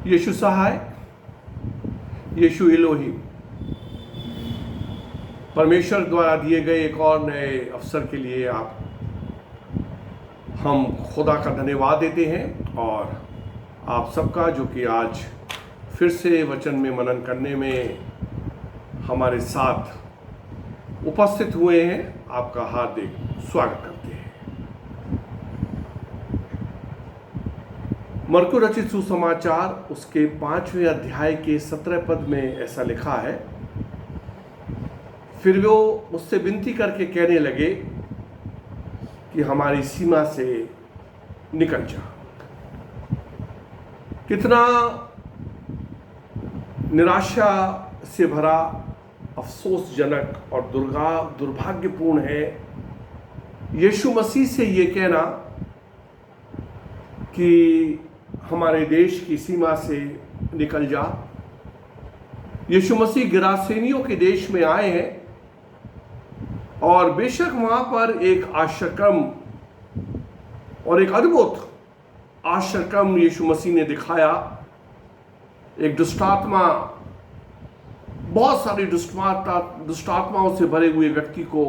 यीशु सहाय, यीशु इलोही, परमेश्वर द्वारा दिए गए एक और नए अवसर के लिए हम खुदा का धन्यवाद देते हैं। और आप सबका जो कि आज फिर से वचन में मनन करने में हमारे साथ उपस्थित हुए हैं, आपका हार्दिक स्वागत करते हैं। मरकु रचित सुसमाचार उसके 5वें अध्याय के 17 पद में ऐसा लिखा है, फिर वो उससे विनती करके कहने लगे कि हमारी सीमा से निकल जा। कितना निराशा से भरा, अफसोसजनक और दुर्भाग्यपूर्ण है यीशु मसीह से ये कहना कि हमारे देश की सीमा से निकल जा। यीशु मसीह गिरासेनियों के देश में आए हैं और बेशक वहां पर एक आश्रयक्रम और एक अद्भुत आश्रयक्रम यीशु मसीह ने दिखाया। एक दुष्टात्मा, बहुत सारी दुष्टात्माओं से भरे हुए व्यक्ति को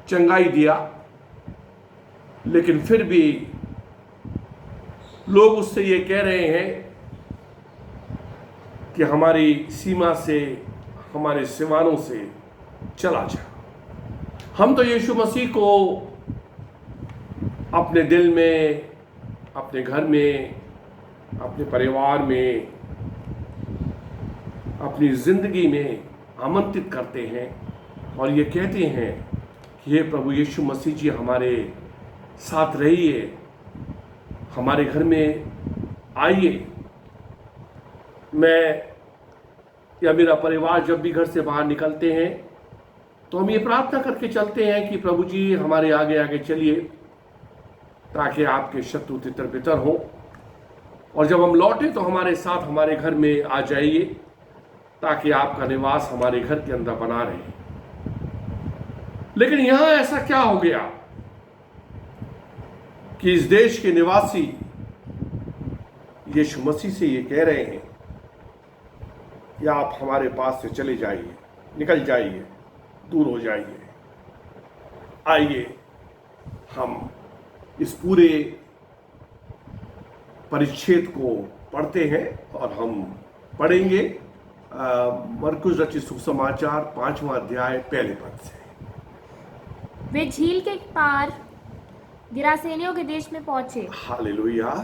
चंगाई दिया, लेकिन फिर भी लोग उससे ये कह रहे हैं कि हमारी सीमा से, हमारे सीमानों से चला जा। हम तो यीशु मसीह को अपने दिल में, अपने घर में, अपने परिवार में, अपनी जिंदगी में आमंत्रित करते हैं और ये कहते हैं कि हे प्रभु यीशु मसीह जी, हमारे साथ रहिए, हमारे घर में आइए। मैं या मेरा परिवार जब भी घर से बाहर निकलते हैं तो हम ये प्रार्थना करके चलते हैं कि प्रभु जी हमारे आगे आगे चलिए, ताकि आपके शत्रु तितर बितर हो, और जब हम लौटे तो हमारे साथ हमारे घर में आ जाइए, ताकि आपका निवास हमारे घर के अंदर बना रहे। लेकिन यहां ऐसा क्या हो गया कि इस देश के निवासी यीशु मसीह से ये कह रहे हैं कि आप हमारे पास से चले जाइए, निकल जाइए, दूर हो जाइए। आइए हम इस पूरे परिच्छेद को पढ़ते हैं और हम पढ़ेंगे मरकुस रचित सुसमाचार 5वां अध्याय पहले पद से। वे झील के पार गिरासेनियों के देश में पहुंचे। हालेलुया।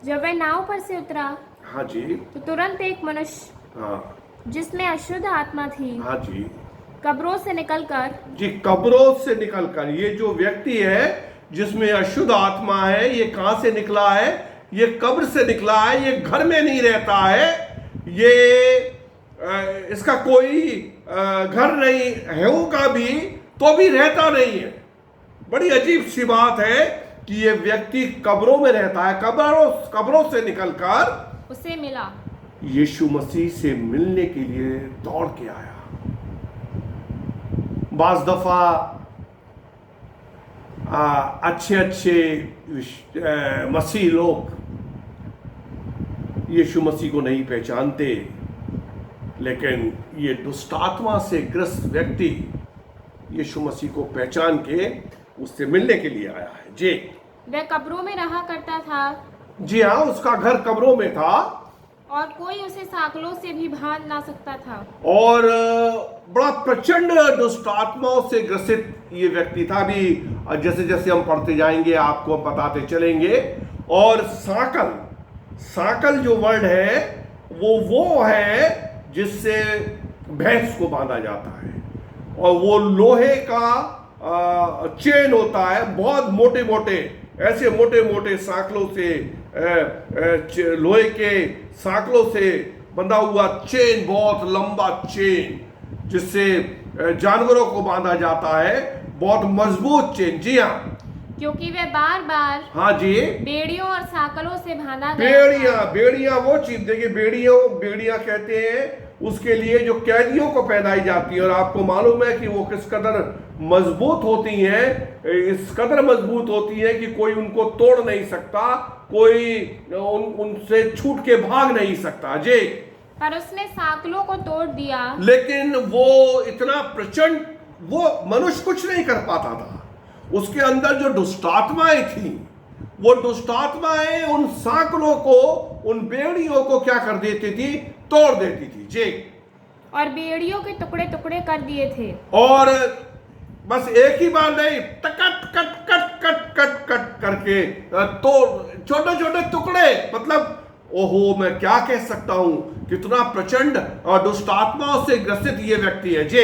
जब वह नाव पर से उतरा, हाँ जी, तो तुरंत एक मनुष्य, हाँ जिसमें अशुद्ध आत्मा थी, हाँ जी, कब्रों से निकलकर कब्रों से निकलकर, ये जो व्यक्ति है जिसमें अशुद्ध आत्मा है, ये कहां से निकला है? ये कब्र से निकला है। ये घर में नहीं रहता है, ये इसका कोई घर नहीं है, होगा भी तो भी रहता नहीं है। बड़ी अजीब सी बात है कि ये व्यक्ति कब्रों में रहता है। कब्रों से निकलकर उसे मिला, यीशु मसीह से मिलने के लिए दौड़ के आया। बाज दफा अच्छे मसीह लोग यीशु मसीह को नहीं पहचानते, लेकिन ये दुष्टात्मा से ग्रस्त व्यक्ति यीशु मसीह को पहचान के उससे मिलने के लिए आया है। जी, वह कब्रों में रहा करता था। जी हाँ, उसका घर कब्रों में था और कोई उसे साकलों से भी बांध ना सकता था। और बड़ा प्रचंड दुष्टात्माओं से ग्रसित ये व्यक्ति था। भी जैसे जैसे हम पढ़ते जाएंगे आपको बताते चलेंगे। और साकल जो वर्ड है वो है जिससे भैंस को बांधा जाता है, और वो लोहे का चेन होता है, बहुत मोटे मोटे, ऐसे मोटे मोटे साकलों से, लोहे के साकलों से बंधा हुआ चेन, बहुत लंबा चेन जिससे जानवरों को बांधा जाता है, बहुत मजबूत चेन। जी हाँ, क्योंकि वे बार बार, हाँ जी, बेड़ियों और साकलों से बांधा गया। बेड़ियां वो चीज, देखिए बेड़ियां कहते हैं उसके लिए जो कैदियों को पहनाई जाती है। और आपको मालूम है कि वो किस कदर मजबूत होती हैं, इस कदर मजबूत होती हैं कि कोई उनको तोड़ नहीं सकता, कोई उनसे छूट के भाग नहीं सकता जी। पर उसने सांकलों को तोड़ दिया। लेकिन वो इतना प्रचंड, वो मनुष्य कुछ नहीं कर पाता था। उसके अंदर जो दुष्टात्माएं थी, वो दुष्टात्माएं उन सांकलों को, उन बेड़ियों को क्या कर देती थी? तोड़ देती थी जी। और बेड़ियों के टुकड़े टुकड़े कर दिए थे। और बस एक ही बार नहीं, cut cut cut cut cut cut करके तो छोटे छोटे टुकड़े, मतलब ओहो, मैं क्या कह सकता हूं, कितना प्रचंड और दुष्ट आत्माओं से ग्रसित ये व्यक्ति है जी।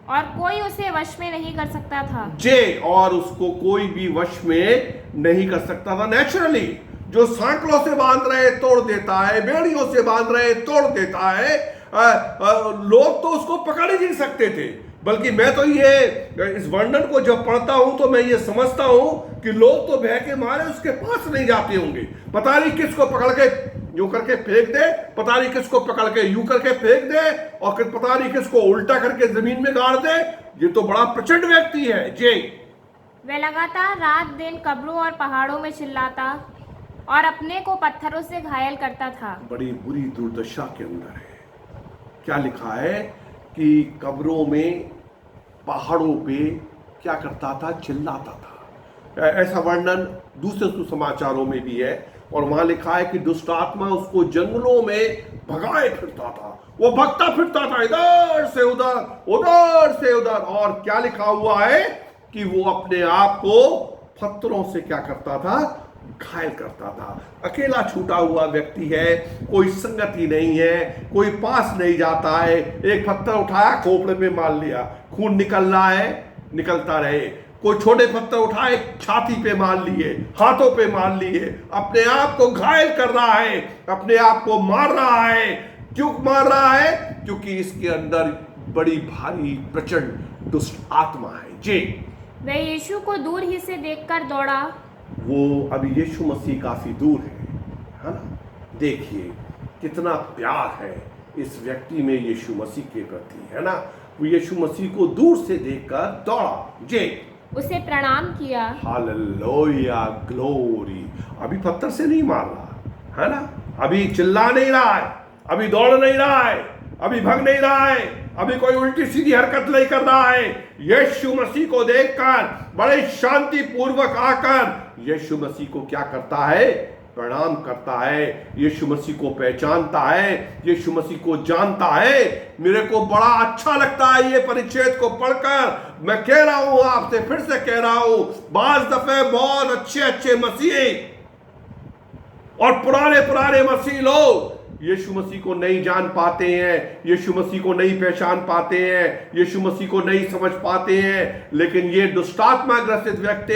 और कोई उसे वश में नहीं कर सकता था जी, और उसको कोई भी वश में नहीं कर सकता था। नेचुरली जो सांकलों से बांध रहे तोड़ देता है, बेड़ियों से बांध रहे तोड़ देता है, लोग तो उसको पकड़ ही नहीं सकते थे। बल्कि मैं तो ये इस वर्णन को जब पढ़ता हूं तो मैं ये समझता हूं कि लोग तो भय के मारे उसके पास नहीं जाते होंगे। पता नहीं किसको पकड़ के यूं करके फेंक दे, पता नहीं किसको पकड़ के यूं करके फेंक दे, और फिर पता नहीं किसको उल्टा करके जमीन में गाड़ दे। ये तो बड़ा प्रचंड व्यक्ति है जी। वह लगातार रात दिन कब्रों और पहाड़ों में चिल्लाता और अपने को पत्थरों से घायल करता था। बड़ी बुरी दुर्दशा के अंदर है। क्या लिखा है कि कब्रों में, पहाड़ों पे क्या करता था? चिल्लाता था। ऐसा वर्णन दूसरे सुसमाचारों में भी है, और वहां लिखा है कि दुष्ट आत्मा उसको जंगलों में भगाए फिरता था। वो भगता फिरता था इधर से उधर, उधर से उधर, और क्या लिखा हुआ है कि वो अपने आप को पत्थरों से क्या करता था? घायल करता था। अकेला छूटा हुआ व्यक्ति है, कोई संगति नहीं है, कोई पास नहीं जाता है। एक पत्थर उठाया, खोपड़े में मार लिया, खून निकल रहा है, निकलता रहे। कोई छोटे पत्थर उठाए, छाती पे मार लिए, हाथों पे मार लिए, अपने आप को घायल कर रहा है, अपने आप को मार रहा है। क्यों मार रहा है? क्योंकि इसके अंदर बड़ी भारी प्रचंड दुष्ट आत्मा है जी। वह यीशु को दूर ही से देखकर दौड़ा। वो अभी यीशु मसीह काफी दूर है ना? देखिए कितना प्यार है इस व्यक्ति में यीशु मसीह के प्रति, है ना? वो यीशु मसीह को दूर से देखकर दौड़ा जी, उसे प्रणाम किया। Hallelujah, glory. अभी पत्थर से नहीं मार रहा है ना, अभी चिल्ला नहीं रहा है, अभी दौड़ नहीं रहा है, अभी भाग नहीं रहा है, अभी कोई उल्टी सीधी हरकत नहीं कर रहा है। यीशु मसीह को देखकर बड़े शांति पूर्वक आकर यीशु मसीह को क्या करता है? प्रणाम करता है। यीशु मसीह को पहचानता है, यीशु मसीह को जानता है। मेरे को बड़ा अच्छा लगता है ये परिच्छेद को पढ़कर। मैं कह रहा हूं, आपसे फिर से कह रहा हूं, बाज दफे बहुत अच्छे अच्छे मसीह और पुराने मसीह लोग यीशु मसीह को नहीं जान पाते हैं, यीशु मसीह को नहीं पहचान पाते हैं, यीशु मसीह को नहीं समझ पाते हैं। लेकिन ये दुष्टात्मा ग्रसित व्यक्ति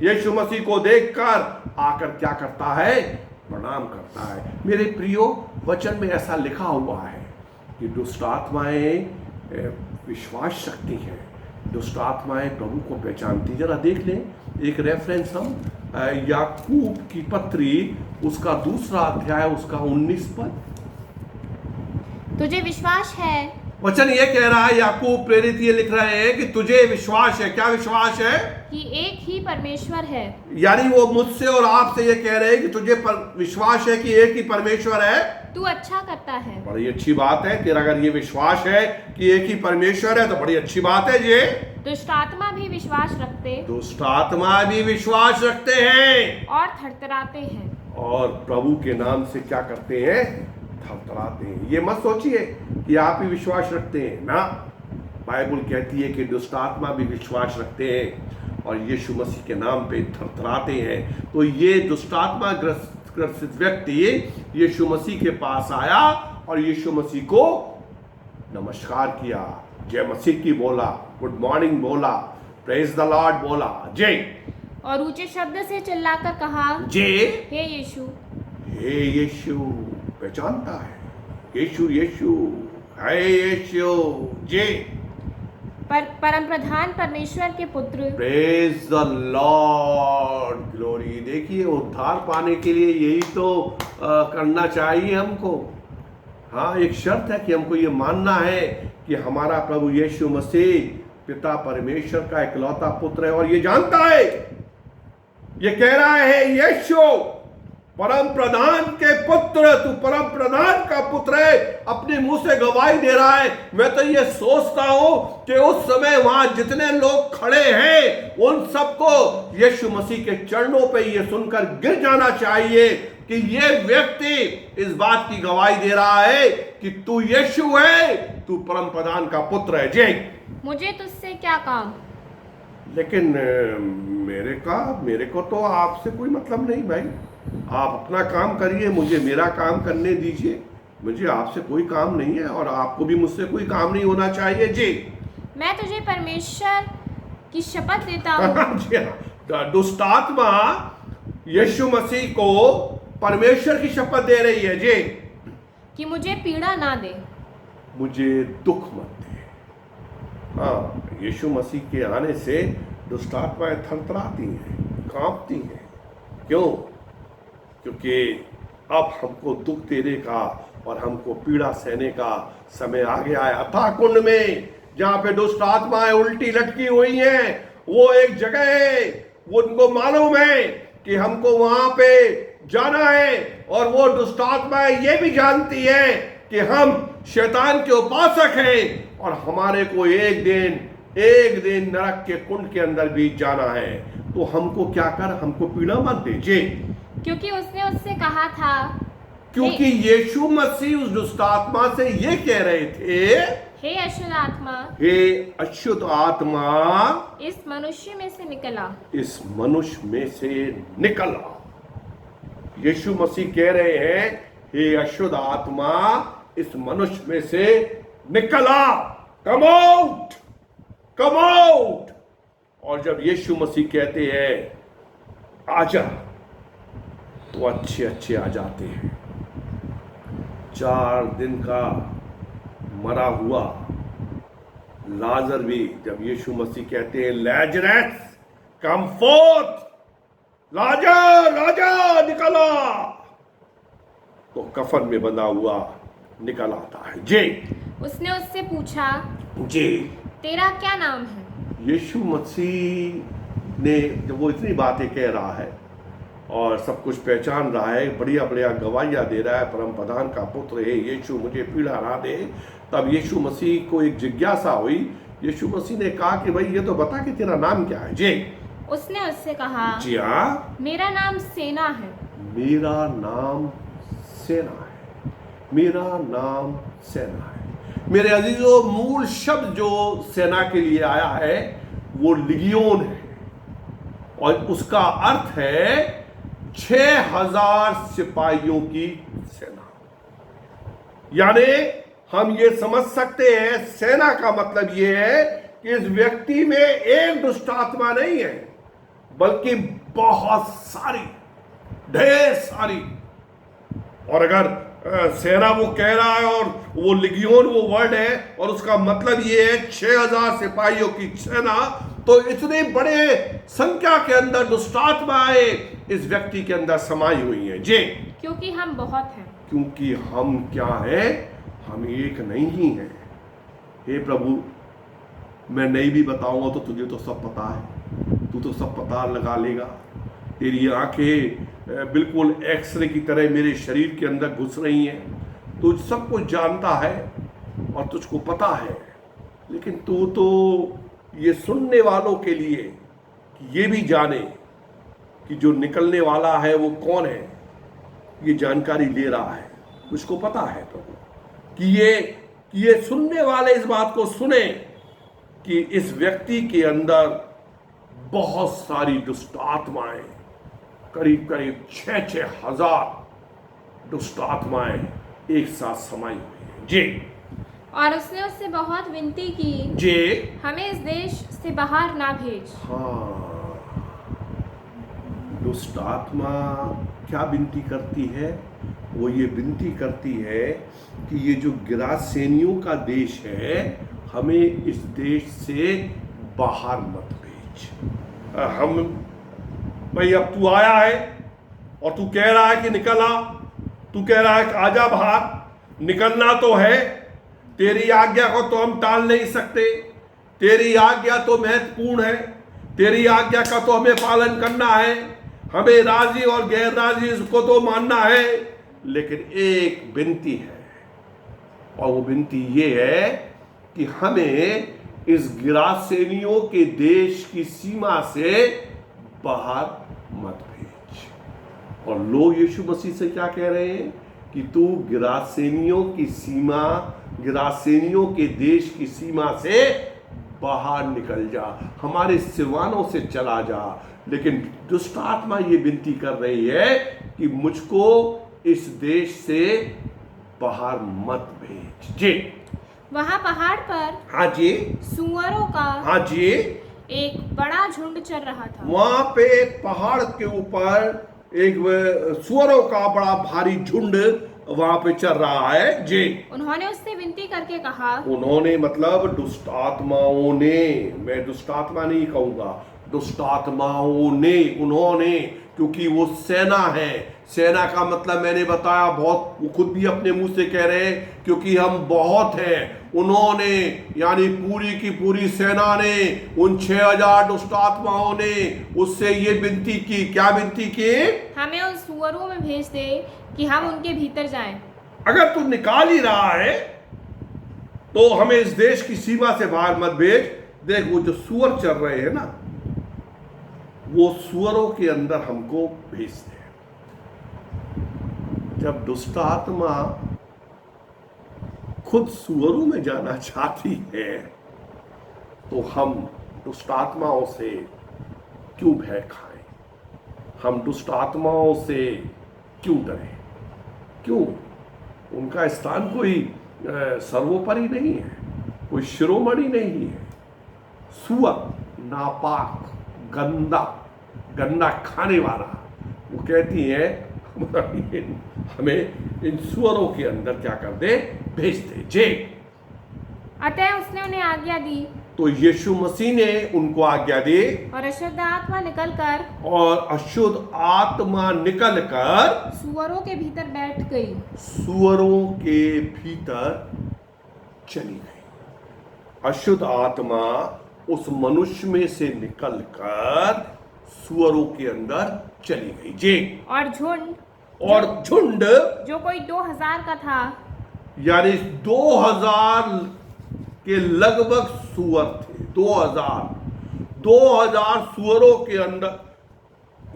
यीशु मसीह को देखकर आकर क्या करता है? प्रणाम करता है। मेरे प्रियो, वचन में ऐसा लिखा हुआ है कि दुष्ट आत्माएं विश्वास रखती हैं, दुष्ट आत्माएं प्रभु को पहचानती। जरा देख लें एक रेफरेंस हम याकूब की पत्री, उसका 2 अध्याय, उसका 19 पद। तुझे विश्वास है। वचन ये कह रहा है, याकूब प्रेरित ये लिख रहे हैं कि तुझे विश्वास है। क्या विश्वास है? कि एक ही परमेश्वर है। यानी वो मुझसे और आपसे ये कह रहे हैं कि तुझे विश्वास है कि एक ही परमेश्वर है। तू अच्छा करता है। बड़ी अच्छी बात है। तेरा अगर ये विश्वास है कि एक ही परमेश्वर है तो बड़ी अच्छी बात है ये। दुष्ट आत्मा भी विश्वास रखते, दुष्ट आत्मा भी विश्वास रखते हैं और थरथराते हैं, और प्रभु के नाम से क्या करते हैं? थरथराते हैं। ये मत सोचिए कि आप ही विश्वास रखते हैं ना। बाइबल कहती है कि दुष्ट आत्मा भी विश्वास रखते हैं और यीशु मसीह के नाम पे थरथराते हैं। तो ये दुष्ट आत्मा ग्रसित व्यक्ति यीशु मसीह के पास आया और यीशु मसीह को नमस्कार किया, जय मसीह की बोला, गुड मॉर्निंग बोला, प्रेज द लॉर्ड बोला, जय, और ऊंचे शब्द से चिल्लाकर कहा, जय, हे यीशु। हे यीशु। पहचानता है, यीशु यीशु है, यीशु जय। परम प्रधान परमेश्वर के पुत्र, प्रेज द लॉर्ड, ग्लोरी। देखिए, उद्धार पाने के लिए यही तो करना चाहिए हमको। हाँ, एक शर्त है कि हमको ये मानना है कि हमारा प्रभु यीशु मसीह पिता परमेश्वर का इकलौता पुत्र है और ये जानता है, ये कह रहा है यीशु परम प्रधान के पुत्र, तू परम प्रधान का पुत्र है, अपने मुंह से गवाही दे रहा है। मैं तो ये सोचता हूं कि उस समय वहां जितने लोग खड़े हैं उन सबको यीशु मसीह के चरणों पे ये सुनकर गिर जाना चाहिए कि ये व्यक्ति इस बात की गवाही दे रहा है कि तू यीशु है, तू परम प्रधान का पुत्र है। जी, मुझे तुझसे क्या काम? लेकिन मेरे को तो आपसे कोई मतलब नहीं भाई, आप अपना काम करिए, मुझे मेरा काम करने दीजिए, मुझे आपसे कोई काम नहीं है और आपको भी मुझसे कोई काम नहीं होना चाहिए। जी, मैं तुझे परमेश्वर की शपथ देता हूँ। जी हाँ, दुष्ट आत्मा यीशु मसीह को परमेश्वर की शपथ दे रही है जी, कि मुझे पीड़ा ना दे, मुझे दुख मत दे। हाँ, यीशु मसीह के आने से दुष्ट आत्माएं थरथराती हैं, कांपती हैं। क्यों? क्योंकि अब हमको दुख देने का और हमको पीड़ा सहने का समय आ गया है। अथाह कुंड में जहां पे दुष्ट आत्माएं उल्टी लटकी हुई हैं, वो एक जगह है, वो उनको मालूम है कि हमको वहां पे जाना है और वो दुष्ट आत्माएं ये भी जानती है कि हम शैतान के उपासक हैं और हमारे को एक दिन नरक के कुंड के अंदर भी जाना है। तो हमको क्या कर, हमको पीड़ा मत दे जी, क्योंकि उसने उससे कहा था, क्योंकि यीशु मसीह उस दुष्ट आत्मा से ये कह रहे थे, हे अशुद्ध आत्मा, हे अशुद्ध आत्मा, इस मनुष्य में से निकला, इस मनुष्य में से निकला। यीशु मसीह कह रहे हैं, हे अशुद्ध आत्मा, इस मनुष्य में से निकला, कम आउट, कम आउट। और जब यीशु मसीह कहते हैं आजा, तो अच्छे अच्छे आ जाते हैं। 4 दिन का मरा हुआ लाजर भी, जब यीशु मसीह कहते हैं लाजरस कम फोर्थ, लाजर निकला, तो कफन में बंधा हुआ निकल आता है जी। उसने उससे पूछा, जी, तेरा क्या नाम है? यीशु मसीह ने जब वो इतनी बातें कह रहा है और सब कुछ पहचान रहा है, बढ़िया बढ़िया गवाहियाँ दे रहा है, परम प्रधान का पुत्र है यीशु, मुझे पीड़ा ना दे, तब यीशु मसीह को एक जिज्ञासा हुई। यीशु मसीह ने कहा कि भाई ये तो बता कि तेरा नाम क्या है जी। उसने उससे कहा, जी हाँ, मेरा नाम सेना है। मेरा नाम सेना है, मेरा नाम सेना है। मेरे अजीजों, मूल शब्द जो सेना के लिए आया है वो लिगियोन है और उसका अर्थ है 6000 सिपाहियों की सेना। यानी हम ये समझ सकते हैं, सेना का मतलब ये है कि इस व्यक्ति में एक दुष्ट आत्मा नहीं है, बल्कि बहुत सारी, ढेर सारी। और अगर सेना वो कह रहा है और वो लिगियोन वो वर्ड है और उसका मतलब ये है 6000 सिपाहियों की सेना, तो इतने बड़े संख्या के अंदर दुष्ट आत्माएं इस व्यक्ति के अंदर समाई हुई हैं जी। क्योंकि हम बहुत हैं। क्योंकि हम क्या हैं, हम एक नहीं ही हैं। हे प्रभु, मैं नहीं भी बताऊंगा तो तुझे तो सब पता है, तू तो सब पता लगा लेगा। तेरी आंखें बिल्कुल एक्सरे की तरह मेरे शरीर के अंदर घुस रही हैं, तू सब कुछ जानता है और तुझको पता है। लेकिन तू तो ये सुनने वालों के लिए कि ये भी जाने कि जो निकलने वाला है वो कौन है, ये जानकारी ले रहा है। उसको पता है प्रभु कि ये सुनने वाले इस बात को सुने कि इस व्यक्ति के अंदर बहुत सारी दुष्ट आत्माएं, करीब करीब 6-6 हजार दुष्ट आत्माएं एक साथ समाई हुई हैं जी। और उसने उससे बहुत विनती की जी, हमें इस देश से बाहर ना भेज। हाँ, दुष्ट आत्मा क्या विनती करती है? वो ये विनती करती है कि ये जो गिरासेनियों का देश है, हमें इस देश से बाहर मत भेज। हम भाई, अब तू आया है और तू कह रहा है कि निकल आ, तू कह रहा है कि आजा बाहर, निकलना तो है, तेरी आज्ञा को तो हम टाल नहीं सकते। तेरी आज्ञा तो महत्वपूर्ण है, तेरी आज्ञा का तो हमें पालन करना है, हमें राजी और गैर राजी इसको तो मानना है, लेकिन एक विनती है, और वो विनती ये है कि हमें इस गिरासेनियों के देश की सीमा से बाहर मत भेज। और लोग यीशु मसीह से क्या कह रहे हैं कि तू गिरासेनियों की सीमा, गिरासेनियों के देश की सीमा से बाहर निकल जा, हमारे सिवानों से चला जा। लेकिन दुष्ट आत्मा ये विनती कर रही है कि मुझको इस देश से बाहर मत भेज। जी, वहां पहाड़ पर हाँ जी, सूअरों का हाँ जी, एक बड़ा झुंड चल रहा था। वहां पे एक पहाड़ के ऊपर एक सूअरों का बड़ा भारी झुंड वहां पे चल रहा है। जी, उन्होंने उससे विनती करके कहा, उन्होंने मतलब दुष्ट आत्माओं ने, मैं दुष्ट आत्मा नहीं कहूंगा, दुष्ट आत्माओं ने, उन्होंने, क्योंकि वो सेना है। सेना का मतलब मैंने बताया बहुत, वो खुद भी अपने मुंह से कह रहे हैं क्योंकि हम बहुत हैं। उन्होंने यानी पूरी की पूरी सेना ने, उन 6000 दुष्ट आत्माओं ने उससे ये विनती की। क्या विनती की? हमें उन सूअरों में भेज दे कि हम उनके भीतर जाएं। अगर तू निकाल ही रहा है तो हमें इस देश की सीमा से बाहर मत भेज। देख, वो जो सूअर चल रहे हैं ना, वो सूअरों के अंदर हमको भेज दे। जब दुष्ट आत्मा खुद सूअरों में जाना चाहती है तो हम दुष्ट आत्माओं से क्यों भय खाएं? हम दुष्ट आत्माओं से क्यों डरें? क्यों? उनका स्थान कोई सर्वोपरि नहीं है, कोई शिरोमणि नहीं है। सूअर नापाक, गंदा, गंदा खाने वाला। वो कहती है हमें इन सूअरों के अंदर क्या कर दे? भेज दे। जे, अतः उसने उन्हें आज्ञा दी तो यीशु मसीह ने उनको आज्ञा दी, और अशुद्ध आत्मा निकलकर और अशुद्ध आत्मा निकलकर सूअरों के भीतर बैठ गई। सूअरों के भीतर चली गई। अशुद्ध आत्मा उस मनुष्य में से निकलकर सूअरों के अंदर चली गई। जी, और झुंड जो कोई 2000 का था, यानी 2000 के लगभग सूअर थे। 2000 सूअरों के अंदर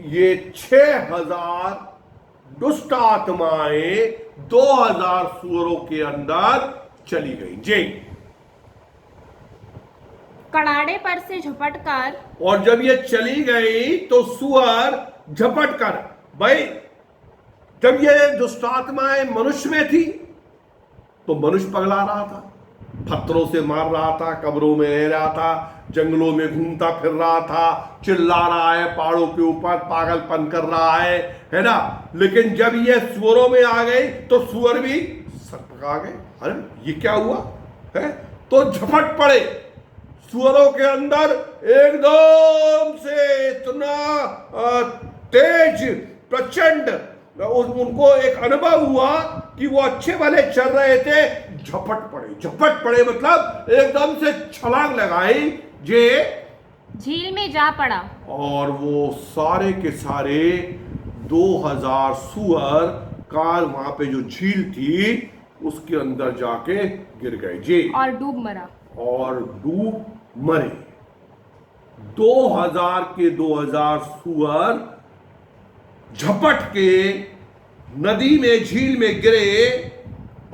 ये 6000 दुष्ट आत्माएं 2000 सूअरों के अंदर चली गई। जी, कड़ाड़े पर से झपट कर, और जब ये चली गई तो सूअर झपट कर, भाई जब ये दुष्ट आत्माएं मनुष्य में थी तो मनुष्य पगला रहा था, पत्थरों से मार रहा था, कब्रों में रह रहा था, जंगलों में घूमता फिर रहा था, चिल्ला रहा है, पहाड़ों के ऊपर पागलपन कर रहा है ना। लेकिन जब ये सूअरों में आ गई तो सूअर भी सकपका गए। अरे ये क्या हुआ है? तो झपट पड़े सूअरों के अंदर, एकदम से इतना तेज, प्रचंड उनको एक अनुभव हुआ कि वो अच्छे वाले चल रहे थे, झपट पड़े मतलब एकदम से छलांग लगाई, जे झील में जा पड़ा। और वो सारे के सारे 2000 सूअर का वहां पे जो झील थी उसके अंदर जाके गिर गए। जी, और डूब मरा। और डूब मरे। 2000 के 2000 सूअर झपट के नदी में, झील में गिरे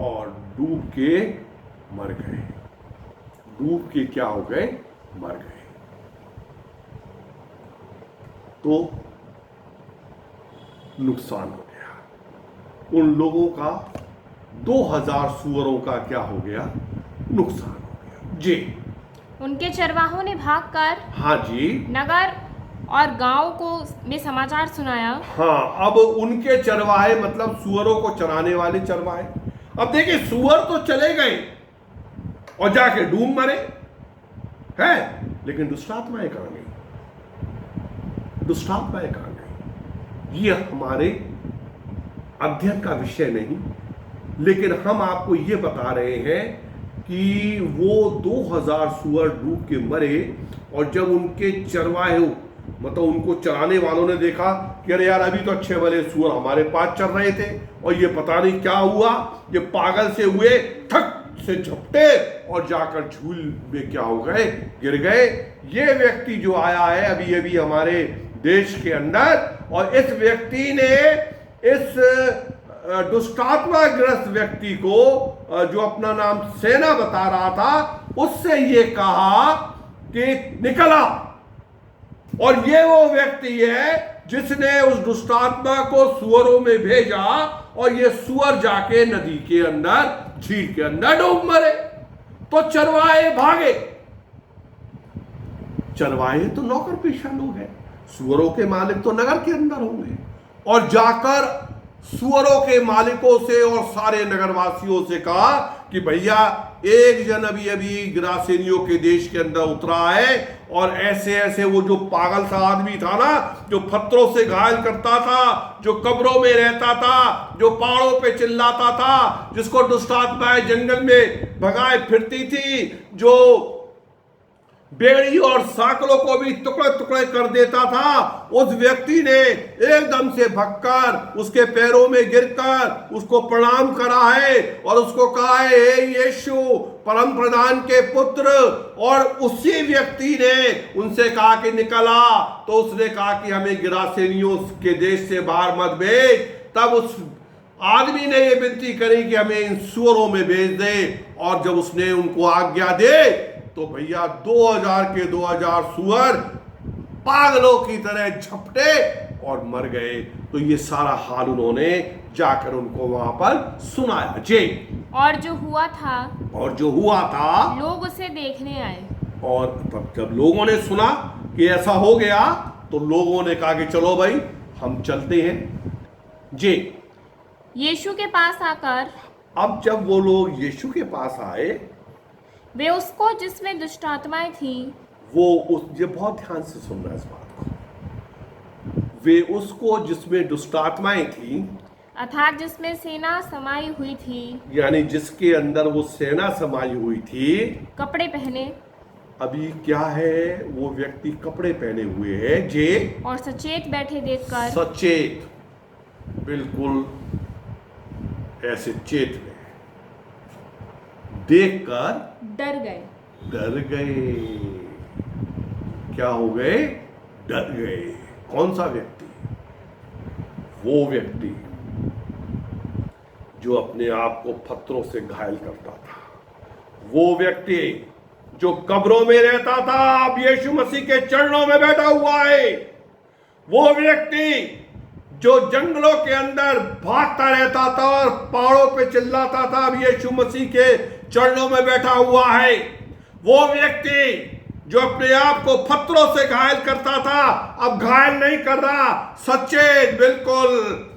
और डूब के मर गए। डूब के क्या हो गए? मर गए। तो नुकसान हो गया उन लोगों का। 2000 सूअरों का क्या हो गया? नुकसान हो गया। जी, उनके चरवाहों ने भागकर, हाँ जी, नगर और गांव को में समाचार सुनाया। हाँ, अब उनके चरवाहे मतलब सूअरों को चराने वाले चरवाहे। अब देखिए, सूअर तो चले गए और जाके डूब मरे हैं, लेकिन दुष्ट आत्माएं कहां गई? दुष्ट आत्माएं कहां गई? ये हमारे अध्ययन का विषय नहीं, लेकिन हम आपको ये बता रहे हैं कि वो 2000 सुअर डूब के मरे, और जब उनके चरवाहे मतलब उनको चराने वालों ने देखा कि अरे यार अभी तो अच्छे भले सुअर हमारे पास चल रहे थे और ये पता नहीं क्या हुआ, ये पागल से हुए, ठक से झपटे और जाकर झूल में क्या हो गए, गिर गए। ये व्यक्ति जो आया है अभी अभी हमारे देश के अंदर, और इस व्यक्ति ने इस दुष्टात्मा ग्रस्त व्यक्ति को जो अपना नाम सेना बता रहा था, उससे ये कहा कि निकला। और ये वो व्यक्ति है जिसने उस दुष्टात्मा को सुअरों में भेजा, और ये सुअर जाके नदी के अंदर, झील के अंदर डूब मरे। तो चरवाहे भागे। चरवाहे तो नौकर पेशा लोग हैं, सुअरों के मालिक तो नगर के अंदर होंगे, और जाकर सुअरों के मालिकों से और सारे नगरवासियों से कहा कि भैया एक जन अभी अभी गिरासेनियों के देश के अंदर उतरा है, और ऐसे ऐसे वो जो पागल सा आदमी था ना, जो पत्थरों से घायल करता था, जो कब्रों में रहता था, जो पहाड़ों पे चिल्लाता था, जिसको दुष्टात्माएं जंगल में भगाए फिरती थी, जो बेड़ी और साकलों को भी टुकड़े टुकड़े कर देता था, उस व्यक्ति ने एकदम से भगकर उसके पैरों में गिरकर उसको प्रणाम करा है और उसको कहा है, हे यीशु परम प्रधान के पुत्र। और उसी व्यक्ति ने उनसे कहा कि निकला, तो उसने कहा कि हमें गिरासेनियों के देश से बाहर मत भेज। तब उस आदमी ने यह विनती करी कि हमें इन सुअरों में भेज दे, और जब उसने उनको आज्ञा दे तो भैया 2000 के 2000 सुअर पागलों की तरह झपटे और मर गए। तो ये सारा हाल उन्होंने जाकर उनको वहां पर सुनाया जी। और जो हुआ था लोग उसे देखने आए, और तब जब लोगों ने सुना कि ऐसा हो गया, तो लोगों ने कहा कि चलो भाई हम चलते हैं जी। यीशु के पास आकर, अब जब वो लोग यीशु के पास आए, वे उसको जिसमें दुष्टात्माएं थी, ये बहुत ध्यान से सुनना इस बात को, वे उसको जिसमें दुष्टात्माएं थी, अर्थात जिसमें सेना समाई हुई थी, यानी जिसके अंदर वो सेना समाई हुई थी, कपड़े पहने। अभी क्या है, वो व्यक्ति कपड़े पहने हुए है जे, और सचेत बैठे देखकर, सचेत बिल्कुल ऐसे चेत में देखकर डर गए। क्या हो गए? डर गए। कौन सा व्यक्ति? वो व्यक्ति जो अपने आप को पत्थरों से घायल करता था, वो व्यक्ति जो कब्रों में रहता था, अब यीशु मसीह के चरणों में बैठा हुआ है, वो व्यक्ति जो जंगलों के अंदर भागता रहता था और पहाड़ों पे चिल्लाता था, अब यीशु मसीह के चरणों में बैठा हुआ है, वो व्यक्ति जो अपने आप को पत्थरों से घायल करता था, अब घायल नहीं कर रहा, सचेत बिल्कुल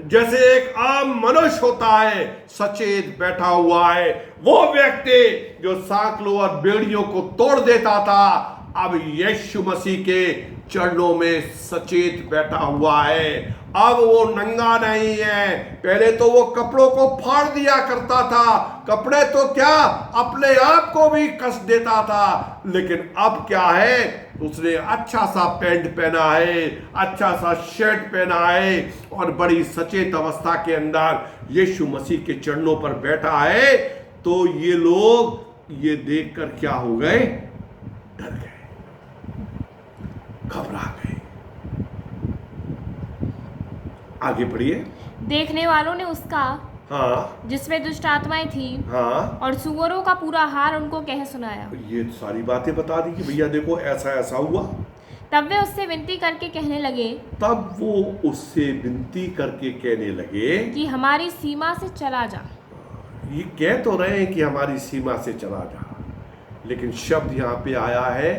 जैसे एक आम मनुष्य होता है, सचेत बैठा हुआ है। वो व्यक्ति जो सांकलों और बेड़ियों को तोड़ देता था, अब यीशु मसीह के चरणों में सचेत बैठा हुआ है। अब वो नंगा नहीं है। पहले तो वो कपड़ों को फाड़ दिया करता था, कपड़े तो क्या अपने आप को भी कस देता था, लेकिन अब क्या है, उसने अच्छा सा पैंट पहना है, अच्छा सा शर्ट पहना है, और बड़ी सचेत अवस्था के अंदर यीशु मसीह के चरणों पर बैठा है। तो ये लोग ये देखकर क्या हो गए? डर गए, घबरा गए। आगे बढ़िए। देखने वालों ने उसका, हाँ, जिसमें दुष्ट आत्माएं थी, हाँ, और सुअरों का पूरा हाल उनको कह सुनाया। ये सारी बातें बता दी कि भैया देखो ऐसा ऐसा हुआ। तब वे उससे विनती करके कहने लगे, तब वो उससे विनती करके कहने लगे कि हमारी सीमा से चला जा। ये कह तो रहे हैं कि हमारी सीमा से चला जा, लेकिन शब्द यहाँ पे आया है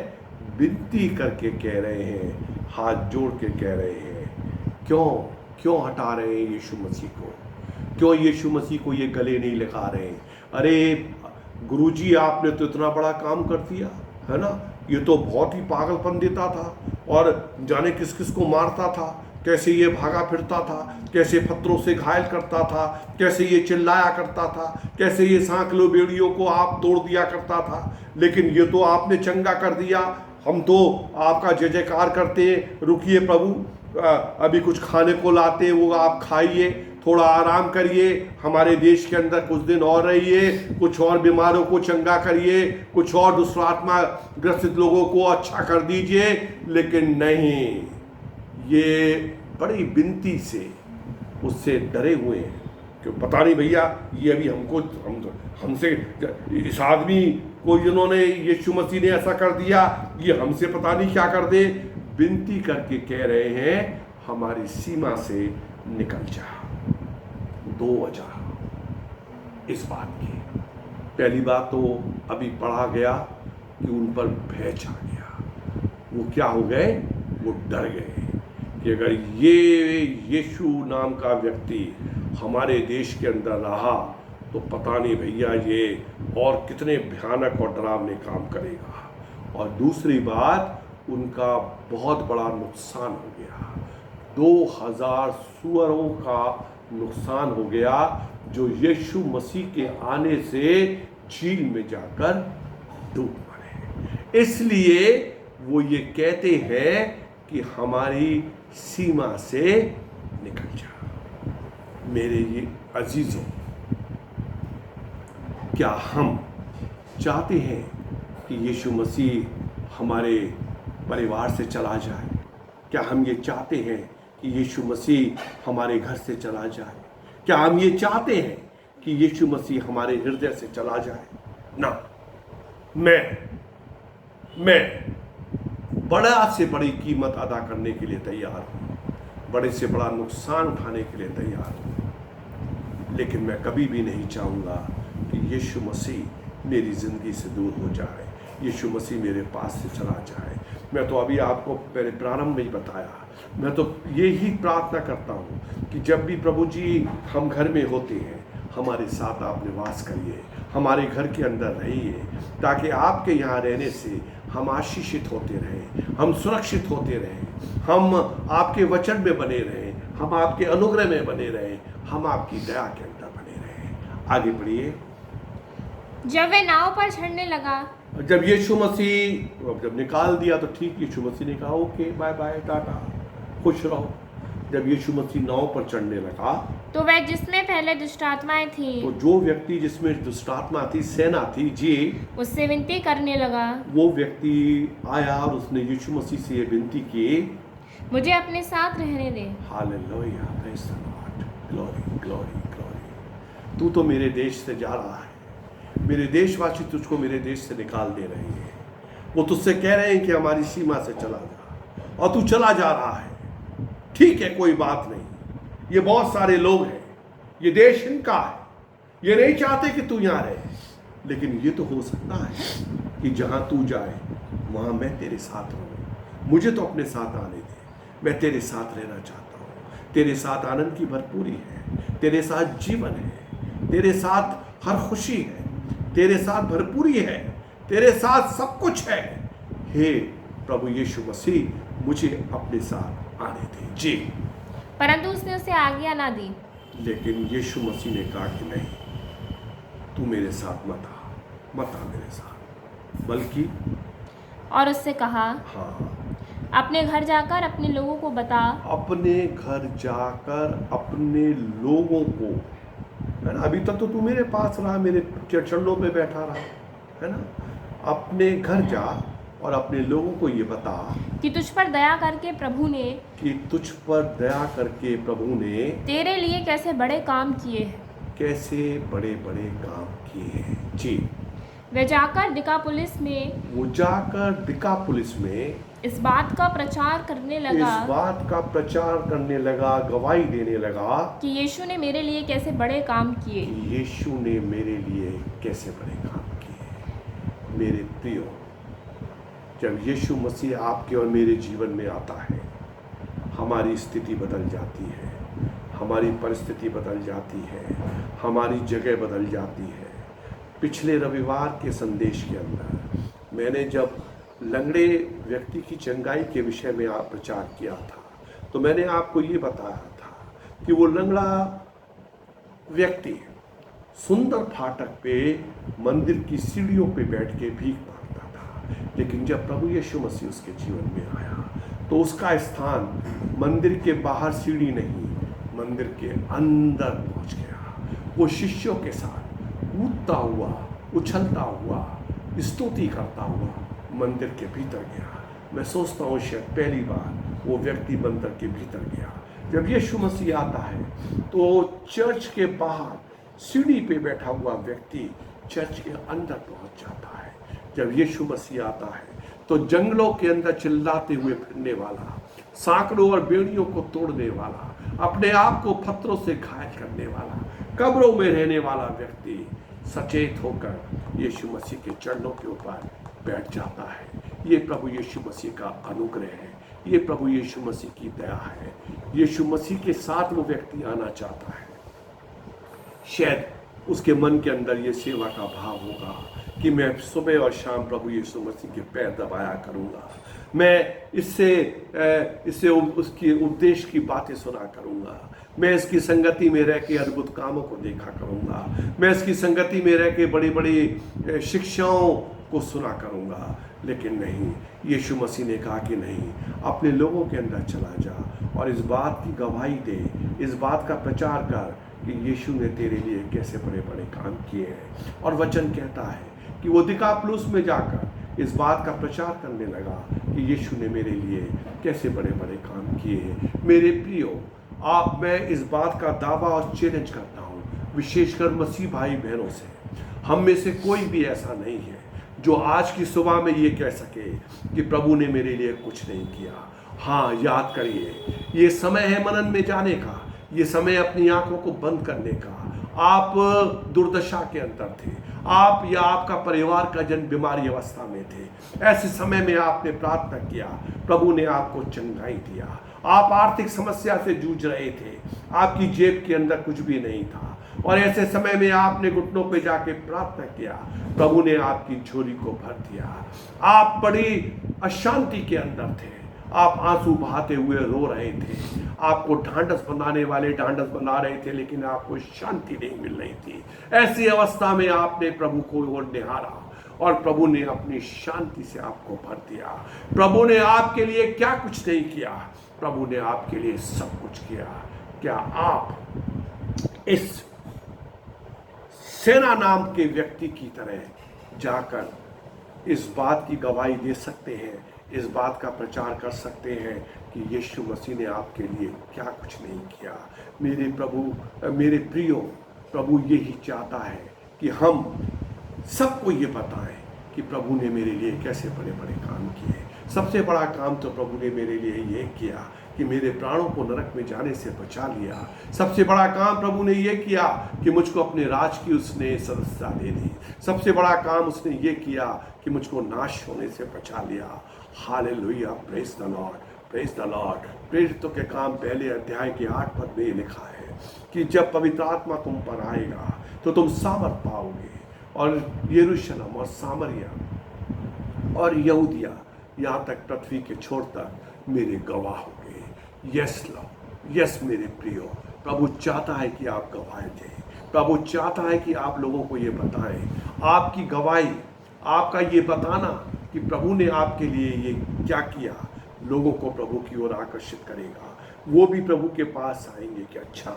विनती करके कह रहे हैं, हाथ जोड़ के कह रहे हैं। क्यों हटा रहे हैं यीशु मसीह को? क्यों यीशु मसीह को ये गले नहीं लगा रहे हैं? अरे गुरुजी, आपने तो इतना बड़ा काम कर दिया है ना, ये तो बहुत ही पागलपन देता था और जाने किस किस को मारता था, कैसे ये भागा फिरता था, कैसे पत्थरों से घायल करता था, कैसे ये चिल्लाया करता था, कैसे ये सांकलों बेड़ियों को आप तोड़ दिया करता था, लेकिन ये तो आपने चंगा कर दिया, हम तो आपका जय जयकार करते हैं। रुकिए प्रभु, अभी कुछ खाने को लाते हैं, वो आप खाइए, थोड़ा आराम करिए, हमारे देश के अंदर कुछ दिन और रहिए, कुछ और बीमारों को चंगा करिए, कुछ और दुष्टात्मा ग्रसित लोगों को अच्छा कर दीजिए। लेकिन नहीं, ये बड़ी विनती से उससे डरे हुए हैं कि पता नहीं भैया, ये अभी हमसे इस आदमी को जिन्होंने यीशु मसीह ने ऐसा कर दिया, ये हमसे पता नहीं क्या कर दे। विनती करके कह रहे हैं हमारी सीमा से निकल जा। दो वजह इस बात की। पहली बात तो अभी पढ़ा गया कि उन पर भय छा गया। वो क्या हो गए? वो डर गए कि अगर ये यीशु नाम का व्यक्ति हमारे देश के अंदर रहा तो पता नहीं भैया ये और कितने भयानक और डरावने काम करेगा। और दूसरी बात, उनका बहुत बड़ा नुकसान हो गया। 2000 सुअरों का नुकसान हो गया जो यीशु मसीह के आने से झील में जाकर डूब मरे। इसलिए वो ये कहते हैं कि हमारी सीमा से निकल जा। मेरे ये अजीजों, क्या हम चाहते हैं कि यीशु मसीह हमारे परिवार से चला जाए? क्या हम ये चाहते हैं कि यीशु मसीह हमारे घर से चला जाए? क्या हम ये चाहते हैं कि यीशु मसीह हमारे हृदय से चला जाए? ना, मैं बड़ा से बड़ी कीमत अदा करने के लिए तैयार हूं, बड़े से बड़ा नुकसान उठाने के लिए तैयार हूं, लेकिन मैं कभी भी नहीं चाहूंगा कि यीशु मसीह मेरी जिंदगी से दूर हो जाए, यीशु मसीह मेरे पास से चला जाए। मैं तो अभी आपको पहले प्रारंभ में ही बताया, मैं तो यही प्रार्थना करता हूँ कि जब भी प्रभु जी हम घर में होते हैं, हमारे साथ आप निवास करिए, हमारे घर के अंदर रहिए, ताकि आपके यहाँ रहने से हम आशीषित होते रहें, हम सुरक्षित होते रहें, हम आपके वचन में बने रहें, हम आपके अनुग्रह में बने रहें, हम आपकी दया के अंदर बने रहें। आगे बढ़िए। जब वे नाव पर चढ़ने लगा, जब यीशु मसीह जब निकाल दिया तो ठीक, यीशु मसीह ने कहा ओके बाय बाय टाटा, खुश रहो। जब यीशु मसीह नाव पर चढ़ने लगा तो वह जिसमें पहले दुष्टात्माएं थीं, तो जो व्यक्ति जिसमें दुष्टात्मा थी, सेना थी जी, उससे विनती करने लगा। वो व्यक्ति आया और उसने यीशु मसीह से ये विनती की, मुझे अपने साथ रहने दे। Hallelujah, praise the lord, glory glory glory. तू तो मेरे देश से जा रहा है, मेरे देशवासी तुझको मेरे देश से निकाल दे रहे हैं, वो तुझसे कह रहे हैं कि हमारी सीमा से चला जा, और तू चला जा रहा है। ठीक है, कोई बात नहीं, ये बहुत सारे लोग हैं, ये देश इनका है, ये नहीं चाहते कि तू यहाँ रहे, लेकिन ये तो हो सकता है कि जहाँ तू जाए वहाँ मैं तेरे साथ रहूँ। मुझे तो अपने साथ आने दे, मैं तेरे साथ रहना चाहता हूँ। तेरे साथ आनंद की भरपूरी है, तेरे साथ जीवन है, तेरे साथ हर खुशी है, तेरे साथ भरपूरी है, तेरे साथ सब कुछ है। हे प्रभु यीशु मसीह, मुझे अपने साथ आने दे जी। परंतु उसने उसे आज्ञा ना दी। लेकिन यीशु मसीह ने कहा कि नहीं, तू मेरे साथ मत आ मेरे साथ, बल्कि और उससे कहा, हाँ, अपने घर जाकर अपने लोगों को बता। अपने घर जाकर अपने लोगों को, है ना, अभी तक तो तू मेरे पास रहा, मेरे चरणों पे बैठा रहा, है ना, अपने घर जा और अपने लोगों को ये बता कि तुझ पर दया करके प्रभु ने तेरे लिए कैसे बड़े काम किए हैं, कैसे बड़े बड़े काम किए हैं जी। वे जाकर दिकापुलिस में इस बात का प्रचार करने लगा, गवाही देने लगा कि यीशु ने मेरे लिए कैसे बड़े काम किए। मेरे प्रियो, जब यीशु मसीह आपके और मेरे जीवन में आता है, हमारी स्थिति बदल जाती है, हमारी परिस्थिति बदल जाती है, हमारी जगह बदल जाती है। पिछले रविवार के संदेश के अंदर मैंने जब लंगड़े व्यक्ति की चंगाई के विषय में प्रचार किया था, तो मैंने आपको ये बताया था कि वो लंगड़ा व्यक्ति सुंदर फाटक पे मंदिर की सीढ़ियों पे बैठ के भीख मांगता था, लेकिन जब प्रभु यीशु मसीह उसके जीवन में आया तो उसका स्थान मंदिर के बाहर सीढ़ी नहीं, मंदिर के अंदर पहुंच गया। वो शिष्यों के साथ कूदता हुआ, उछलता हुआ, स्तुति करता हुआ मंदिर के भीतर गया। मैं सोचता हूँ शायद पहली बार वो व्यक्ति मंदिर के भीतर गया। जब यीशु मसीह आता है तो चर्च के बाहर सीढ़ी पे बैठा हुआ व्यक्ति चर्च के अंदर पहुंच जाता है। जब यीशु मसीह आता है तो जंगलों के अंदर चिल्लाते हुए फिरने वाला, सांकड़ों और बेड़ियों को तोड़ने वाला, अपने आप को पत्थरों से घायल करने वाला, कब्रों में रहने वाला व्यक्ति सचेत होकर यीशु मसीह के चरणों के ऊपर बैठ जाता है। ये प्रभु यीशु मसीह का अनुग्रह है, ये प्रभु यीशु मसीह की दया है। यीशु मसीह के साथ वो व्यक्ति आना चाहता है। शायद उसके मन के अंदर ये सेवा का भाव होगा कि मैं सुबह और शाम प्रभु यीशु मसीह के पैर दबाया करूंगा, मैं इससे उसकी उपदेश की बातें सुना करूंगा, मैं इसकी संगति में रह के अद्भुत कामों को देखा करूंगा, मैं इसकी संगति में रह के बड़ी बड़ी शिक्षाओं को सुना करूंगा। लेकिन नहीं, यीशु मसीह ने कहा कि नहीं, अपने लोगों के अंदर चला जा और इस बात की गवाही दे, इस बात का प्रचार कर कि यीशु ने तेरे लिए कैसे बड़े बड़े काम किए हैं। और वचन कहता है कि वो दिकापुलिस में जाकर इस बात का प्रचार करने लगा कि यीशु ने मेरे लिए कैसे बड़े बड़े काम किए हैं। मेरे प्रियो, मैं इस बात का दावा और चैलेंज करता हूँ, विशेषकर मसीह भाई बहनों से, हम में से कोई भी ऐसा नहीं है जो आज की सुबह में ये कह सके कि प्रभु ने मेरे लिए कुछ नहीं किया। हाँ, याद करिए, ये समय है मनन में जाने का, ये समय अपनी आंखों को बंद करने का। आप दुर्दशा के अंदर थे, आप या आपका परिवार का जन बीमारी अवस्था में थे, ऐसे समय में आपने प्रार्थना किया, प्रभु ने आपको चंगाई दिया। आप आर्थिक समस्या से जूझ रहे थे, आपकी जेब के अंदर कुछ भी नहीं था, और ऐसे समय में आपने घुटनों पे जाके प्रार्थना किया, प्रभु ने आपकी झोली को भर दिया। आप बड़ी अशांति के अंदर थे, आप आंसू बहाते हुए रो रहे थे, आपको ढांढस बनाने वाले ढांढस बना रहे थे, लेकिन आपको शांति नहीं मिल रही थी। ऐसी अवस्था में आपने प्रभु को और निहारा और प्रभु ने अपनी शांति से आपको भर दिया। प्रभु ने आपके लिए क्या कुछ नहीं किया, प्रभु ने आपके लिए सब कुछ किया। क्या आप इस सेना नाम के व्यक्ति की तरह जाकर इस बात की गवाही दे सकते हैं, इस बात का प्रचार कर सकते हैं कि यीशु मसीह ने आपके लिए क्या कुछ नहीं किया? मेरे प्रियो, प्रभु यही चाहता है कि हम सबको ये बताएं कि प्रभु ने मेरे लिए कैसे बड़े बड़े काम किए। सबसे बड़ा काम तो प्रभु ने मेरे लिए ये किया कि मेरे प्राणों को नरक में जाने से बचा लिया। सबसे बड़ा काम प्रभु ने ये किया कि मुझको अपने राज की उसने सदस्यता दे दी। सबसे बड़ा काम उसने ये किया कि मुझको नाश होने से बचा लिया। Hallelujah, praise the Lord, praise the Lord. प्रेरितों के काम पहले अध्याय के 8 पद में लिखा है कि जब पवित्र आत्मा तुम पर आएगा तो तुम सामर्थ पाओगे, और यरूशलेम और सामरिया और यहूदिया यहाँ तक पृथ्वी के छोर तक मेरे गवाह होंगे। यस लॉर्ड, यस मेरे प्रियो, प्रभु चाहता है कि आप गवाह दें। प्रभु चाहता है कि आप लोगों को ये बताएं। आपकी गवाही, आपका ये बताना कि प्रभु ने आपके लिए ये क्या किया, लोगों को प्रभु की ओर आकर्षित करेगा। वो भी प्रभु के पास आएंगे कि अच्छा,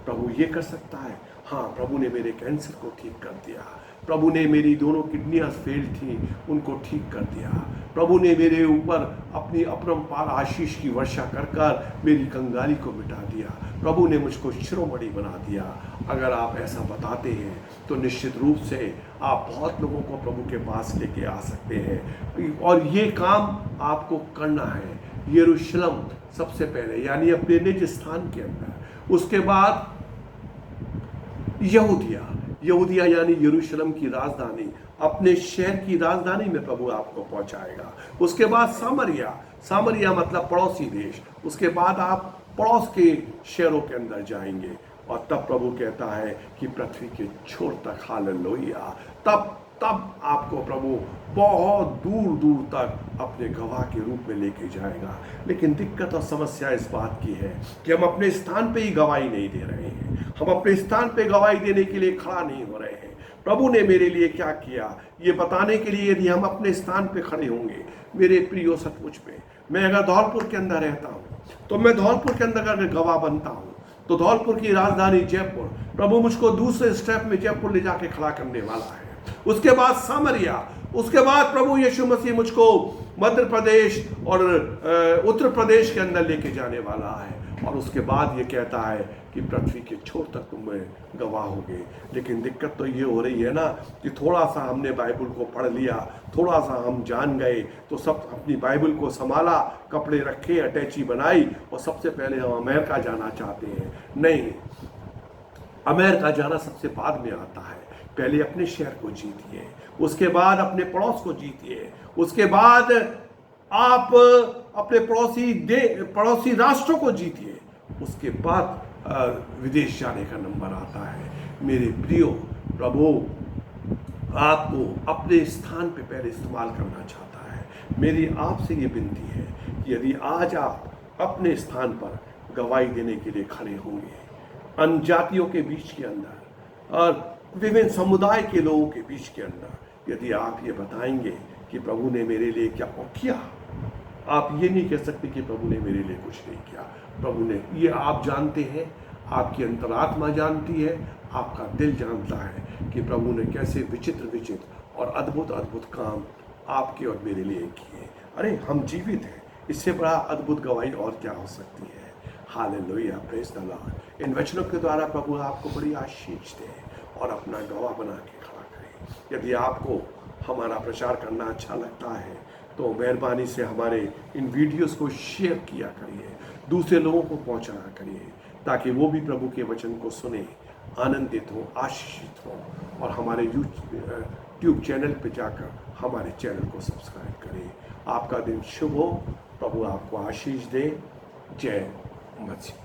प्रभु ये कर सकता है। हाँ, प्रभु ने मेरे कैंसर को ठीक कर दिया, प्रभु ने मेरी दोनों किडनियाँ फेल थी उनको ठीक कर दिया, प्रभु ने मेरे ऊपर अपनी अपरंपार आशीष की वर्षा कर कर मेरी कंगाली को मिटा दिया, प्रभु ने मुझको शिरोमणि बना दिया। अगर आप ऐसा बताते हैं तो निश्चित रूप से आप बहुत लोगों को प्रभु के पास लेके आ सकते हैं। और ये काम आपको करना है यरूशलेम सबसे पहले, यानी अपने निज स्थान के अंदर। उसके बाद यहूदिया यानी यरूशलेम की राजधानी, अपने शहर की राजधानी में प्रभु आपको पहुंचाएगा। उसके बाद सामरिया मतलब पड़ोसी देश। उसके बाद आप पड़ोस के शहरों के अंदर जाएंगे, और तब प्रभु कहता है कि पृथ्वी के छोर तक। हालेलुया। तब तब आपको प्रभु बहुत दूर दूर तक अपने गवाह के रूप में लेके जाएगा। लेकिन दिक्कत और समस्या इस बात की है कि हम अपने स्थान पे ही गवाही नहीं दे रहे हैं, हम अपने स्थान पे गवाही देने के लिए खड़ा नहीं हो रहे हैं। प्रभु ने मेरे लिए क्या किया ये बताने के लिए यदि हम अपने स्थान पे खड़े होंगे, मेरे प्रियो सचमुच में, मैं अगर धौलपुर के अंदर रहता हूँ तो मैं धौलपुर के अंदर अगर गवाह बनता हूँ तो धौलपुर की राजधानी जयपुर, प्रभु मुझको दूसरे स्टेप में जयपुर ले जाके खड़ा करने वाला है। उसके बाद सामरिया, उसके बाद प्रभु यीशु मसीह मुझको मध्य प्रदेश और उत्तर प्रदेश के अंदर लेके जाने वाला है। और उसके बाद ये कहता है कि पृथ्वी के छोर तक तुम गवाह होगे। लेकिन दिक्कत तो ये हो रही है ना कि थोड़ा सा हमने बाइबल को पढ़ लिया, थोड़ा सा हम जान गए तो सब अपनी बाइबल को संभाला, कपड़े रखे, अटैची बनाई और सबसे पहले हम अमेरिका जाना चाहते हैं। नहीं, अमेरिका जाना सबसे बाद में आता है। पहले अपने शहर को जीतिए, उसके बाद अपने पड़ोस को जीतिए, उसके बाद आप अपने पड़ोसी राष्ट्रों को जीतिए, उसके बाद विदेश जाने का नंबर आता है। मेरे प्रियो, प्रभु आपको अपने स्थान पे पहले इस्तेमाल करना चाहता है। मेरी आपसे ये विनती है कि यदि आज आप अपने स्थान पर गवाही देने के लिए खड़े होंगे, अन्य जातियों के बीच के अंदर और विभिन्न समुदाय के लोगों के बीच के अंदर, यदि आप ये बताएंगे कि प्रभु ने मेरे लिए क्या किया, आप ये नहीं कह सकते कि प्रभु ने मेरे लिए कुछ नहीं किया। प्रभु ने, ये आप जानते हैं, आपकी अंतरात्मा जानती है, आपका दिल जानता है कि प्रभु ने कैसे विचित्र विचित्र और अद्भुत अद्भुत काम आपके और मेरे लिए किए। अरे हम जीवित हैं, इससे बड़ा अद्भुत गवाही और क्या हो सकती है। Hallelujah, praise the lord. इन वचनों के द्वारा प्रभु आपको बड़ी आशीष दे और अपना गवाह बना के खड़ा करें। यदि आपको हमारा प्रचार करना अच्छा लगता है तो मेहरबानी से हमारे इन वीडियोस को शेयर किया करिए, दूसरे लोगों को पहुंचाया करिए, ताकि वो भी प्रभु के वचन को सुने, आनंदित हो, आशीषित हो और हमारे यूट्यूब चैनल पे जाकर हमारे चैनल को सब्सक्राइब करें। आपका दिन शुभ हो, प्रभु आपको आशीष दे। जय मसीह।